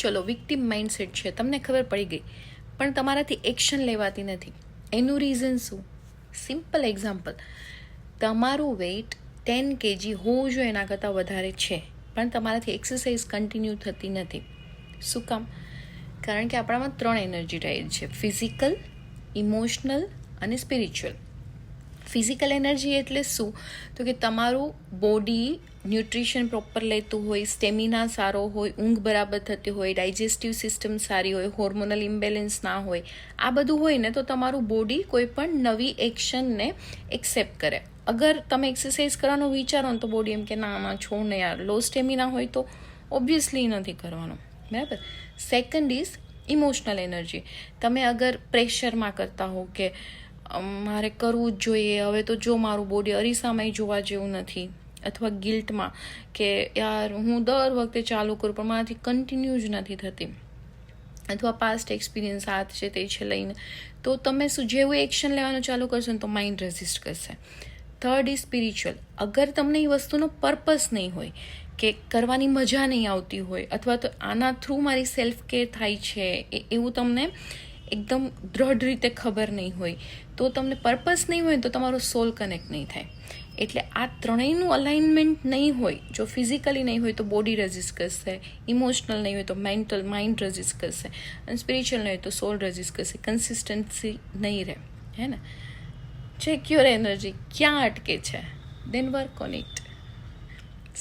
ચલો victim mindset છે, તમને ખબર પડી ગઈ, પણ તમારાથી એક્શન લેવાતી નથી. એનું રીઝન શું? સિમ્પલ એક્ઝામ્પલ, તમારું વેઇટ 10 kg હોવું જોઈએ એના કરતાં વધારે છે, પણ તમારાથી એક્સરસાઇઝ કન્ટિન્યુ થતી નથી. શું કામ? કારણ કે આપણામાં 3 એનર્જી રહે છે, ફિઝિકલ, ઇમોશનલ અને સ્પિરિચ્યુઅલ. ફિઝિકલ એનર્જી એટલે શું? તો કે તમારું બોડી ન્યુટ્રિશન પ્રોપર લેતું હોય, સ્ટેમિના સારો હોય, ઊંઘ બરાબર થતી હોય, ડાયજેસ્ટિવ સિસ્ટમ સારી હોય, હોર્મોનલ ઇમ્બેલેન્સ ના હોય, આ બધું હોય ને તો તમારું બોડી કોઈ પણ નવી એક્શનને એક્સેપ્ટ કરે. અગર તમે એક્સરસાઇઝ કરવાનું વિચારો ને તો બોડી એમ કે ના છોડ ને યાર, લો સ્ટેમિના હોય તો ઓબ્વિયસલી નથી કરવાનું, બરાબર. Second is emotional energy. તમે અગર પ્રેશરમાં કરતા હો કે મારે કરવું જ જોઈએ, હવે તો જો મારું બોડી અરીસામાં જોવા જેવું નથી, અથવા ગિલ્ટમાં કે યાર હું દર વખતે ચાલુ કરું પણ મારાથી કન્ટિન્યુ જ નથી થતી, અથવા પાસ્ટ એક્સપિરિયન્સ આ છે તે છે લઈને, તો તમે શું જેવું એક્શન લેવાનું ચાલુ કરશો ને તો માઇન્ડ રેઝિસ્ટ કરશે. Third is spiritual. અગર તમને એ વસ્તુનો પર્પસ નહીં હોય, કે કરવાની મજા નહીં આવતી હોય, અથવા તો આના થ્રુ મારી સેલ્ફ કેર થાય છે એવું તમને એકદમ દ્રઢ રીતે ખબર નહીં હોય, તો તમને પર્પસ નહીં હોય તો તમારો સોલ કનેક્ટ નહીં થાય. એટલે આ ત્રણેયનું અલાઇનમેન્ટ નહીં હોય, જો ફિઝિકલી નહીં હોય તો બોડી રેઝિસ્ટ કરશે, ઇમોશનલ નહીં હોય તો માઇન્ડ રેઝિસ્ટ કરશે, અને સ્પિરિચ્યુઅલ નહીં હોય તો સોલ રેઝિસ્ટ કરશે. કન્સિસ્ટન્સી નહીં રહે, હે ને. ચેક યોર એનર્જી ક્યાં અટકે છે, then work on it.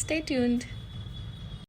Stay tuned.